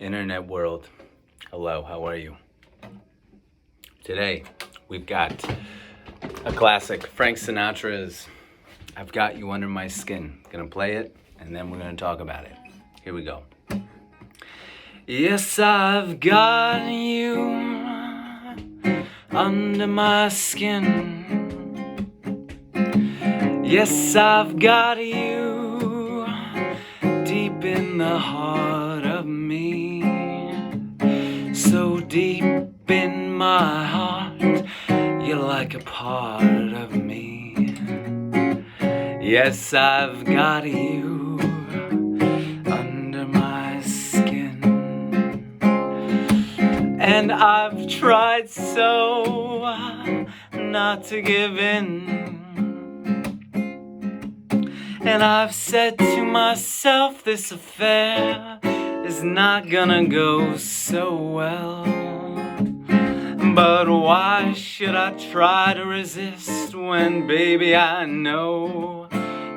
Internet world, hello, how are you? Today, we've got a classic, Frank Sinatra's I've Got You Under My Skin. Gonna play it, and then we're gonna talk about it. Here we go. Yes, I've got you under my skin. Yes, I've got you deep in the heart of me. So deep in my heart, you're like a part of me. Yes, I've got you under my skin. And I've tried so not to give in. And I've said to myself, this affair is not gonna go so well. But why should I try to resist when, baby, I know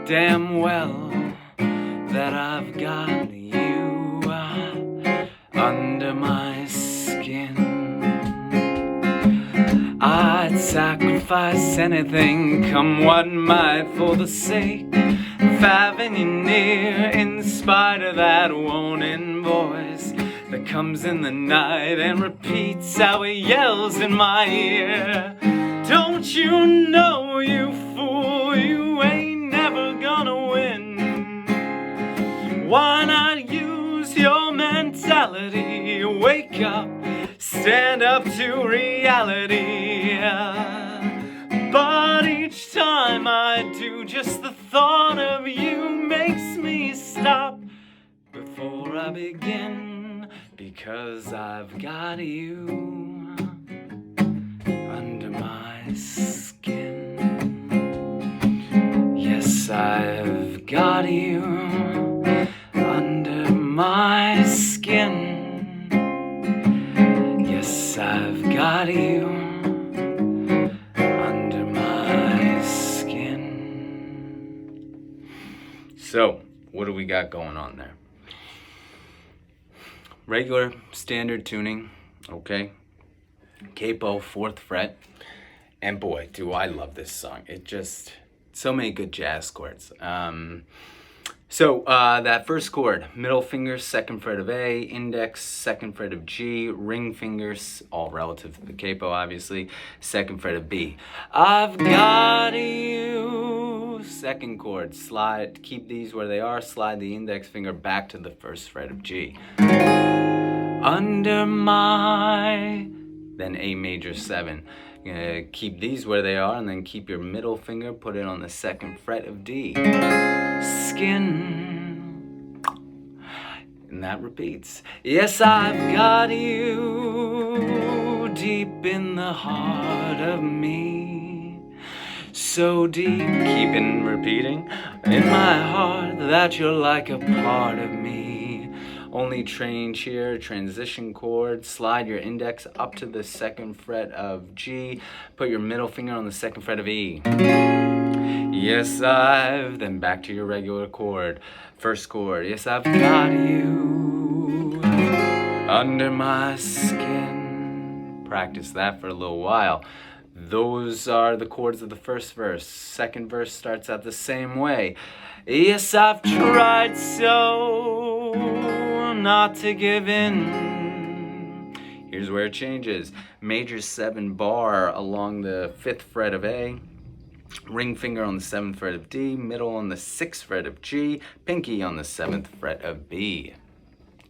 damn well that I've got you under my skin. I'd sacrifice anything, come what might, for the sake of having you near, in spite of that warning voice that comes in the night and repeats how it yells in my ear. Don't you know, you fool, you ain't never gonna win. Why not use your mentality? Wake up, stand up to reality. But each time I do, just the thought of you makes me stop before I begin, because I've got you under my skin. Yes, I've got you under my skin. Yes, I've got you under my skin. So, what do we got going on there? Regular standard tuning, okay? Capo, 4th fret. And boy, do I love this song. It just, so many good jazz chords. So that first chord, middle finger, 2nd fret of A, index, 2nd fret of G, ring fingers, all relative to the capo, obviously, 2nd fret of B. I've got you, 2nd chord, slide, keep these where they are, slide the index finger back to the 1st fret of G. Under my, then A major 7. You're gonna keep these where they are, and then keep your middle finger, put it on the 2nd fret of D. Skin. And that repeats. Yes, I've got you deep in the heart of me. So deep, keeping repeating, in my heart that you're like a part of me. Only change here, transition chord, slide your index up to the 2nd fret of G, put your middle finger on the 2nd fret of E. Yes, then back to your regular chord, 1st chord. Yes, I've got you under my skin. Practice that for a little while. Those are the chords of the 1st verse. 2nd verse starts out the same way. Yes, I've tried so not to give in. Here's where it changes. Major 7 bar along the 5th fret of A, ring finger on the 7th fret of D, middle on the 6th fret of G, pinky on the 7th fret of B.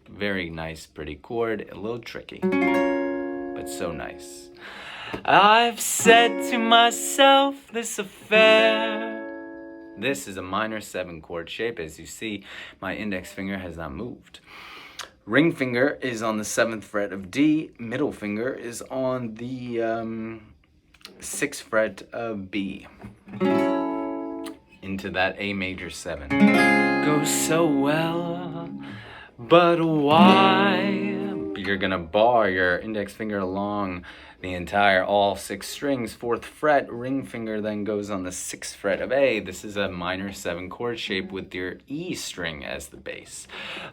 Very nice, pretty chord, a little tricky, but so nice. I've said to myself, this affair, this is a minor 7 chord shape. As you see, my index finger has not moved. Ring finger is on the 7th fret of D. Middle finger is on the 6th fret of B. Into that A major 7. Goes so well, but why you're gonna bar your index finger along the entire all 6 strings, 4th fret. Ring finger then goes on the 6th fret of A. This is a minor 7 chord shape with your E string as the bass.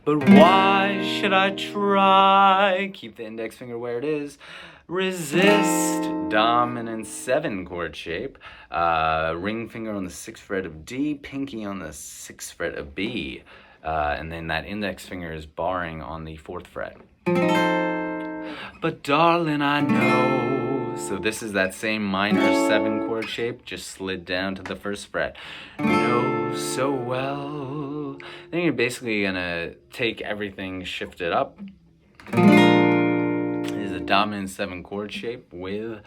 But why should I try? Keep the index finger where it is. Resist dominant 7 chord shape. Ring finger on the 6th fret of D, pinky on the 6th fret of B. And then that index finger is barring on the 4th fret. But darling, I know. So this is that same minor 7 chord shape, just slid down to the 1st fret. Know so well. Then you're basically gonna take everything, shift it up. This is a dominant 7 chord shape with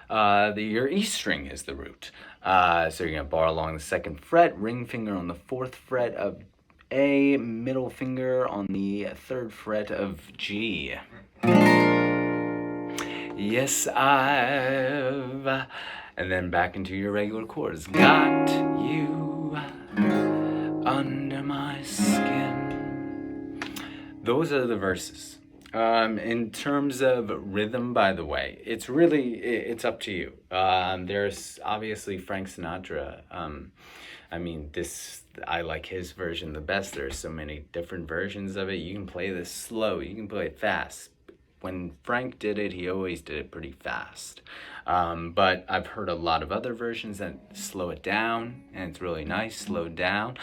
your E string is the root. So you're gonna bar along the 2nd fret, ring finger on the 4th fret of A, middle finger on the 3rd fret of G. Yes, I've, and then back into your regular chords. Got you under my skin. Those are the verses. In terms of rhythm, by the way, it's up to you. There's obviously Frank Sinatra. I like his version the best. There's so many different versions of it. You can play this slow, you can play it fast. When Frank did it, he always did it pretty fast. But I've heard a lot of other versions that slow it down, and it's really nice, slowed down.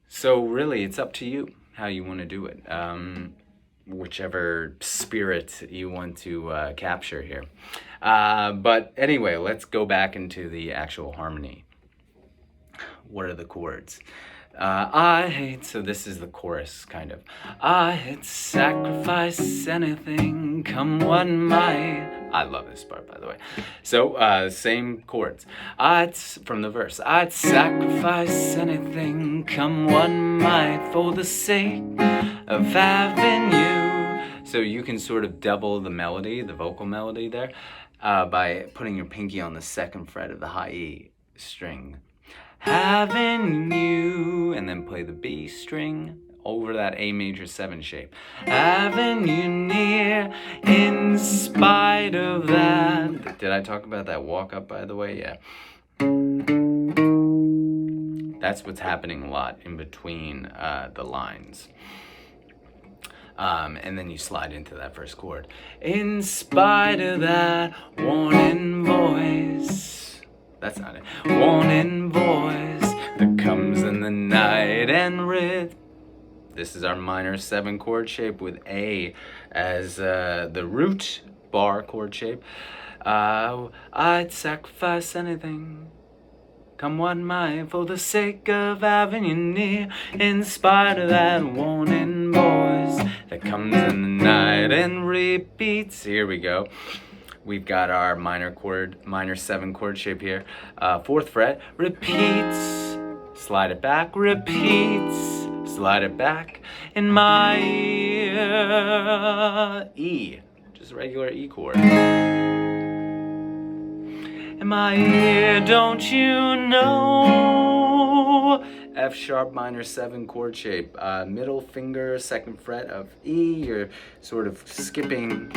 So really, it's up to you how you want to do it. Whichever spirit you want to capture here. But anyway, let's go back into the actual harmony. What are the chords? So this is the chorus, kind of. I'd sacrifice anything, come what might. I love this part, by the way. So, same chords. From the verse, I'd sacrifice anything, come what might, for the sake of having you. So you can sort of double the melody, the vocal melody there, by putting your pinky on the 2nd fret of the high E string. Having you, and then play the B string over that A major 7 shape. Having you near, in spite of that. Did I talk about that walk up, by the way? Yeah. That's what's happening a lot in between the lines. And then you slide into that first chord. In spite of that warning voice. That's not it. Warning voice that comes in the night and this is our minor 7 chord shape with A as the root bar chord shape. I'd sacrifice anything, come what might, for the sake of having you near, in spite of that warning voice that comes in the night and repeats. Here we go. We've got our minor 7 chord shape here. 4th fret, repeats, slide it back, repeats, slide it back. In my ear, E, just regular E chord. In my ear, don't you know? F sharp minor 7 chord shape. Middle finger, 2nd fret of E. You're sort of skipping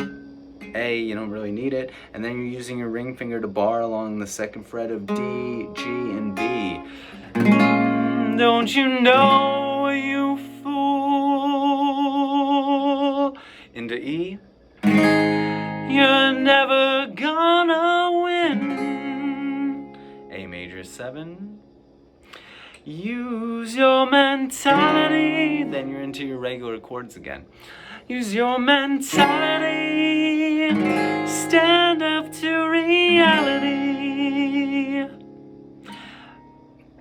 A, you don't really need it, and then you're using your ring finger to bar along the 2nd fret of D, G, and B. Don't you know, you fool? Into E. You're never gonna win. A major 7. Use your mentality. Then you're into your regular chords again. Use your mentality, stand up to reality.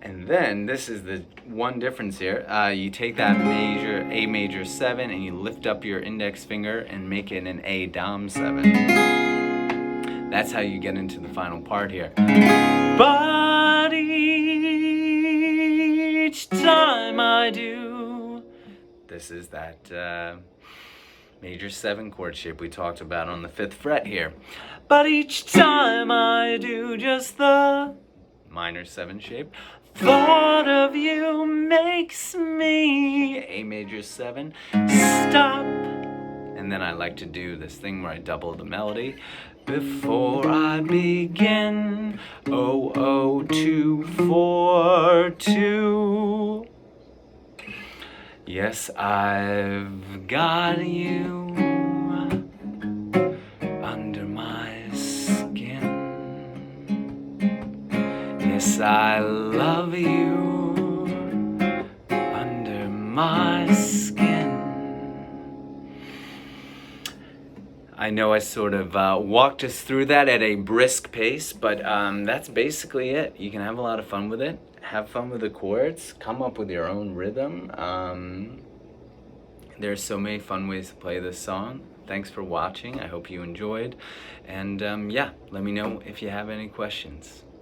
And then, this is the one difference here. You take that A major 7, and you lift up your index finger and make it an A dom 7. That's how you get into the final part here. But each time I do, this is that major 7 chord shape we talked about on the 5th fret here. But each time I do just the minor 7 shape, thought of you makes me, A major 7, stop And then I like to do this thing where I double the melody. Before I begin, 00242. Yes, I've got you under my skin. Yes, I love you under my skin. I know I sort of walked us through that at a brisk pace, but that's basically it. You can have a lot of fun with it. Have fun with the chords. Come up with your own rhythm. There's so many fun ways to play this song. Thanks for watching. I hope you enjoyed. And yeah, let me know if you have any questions.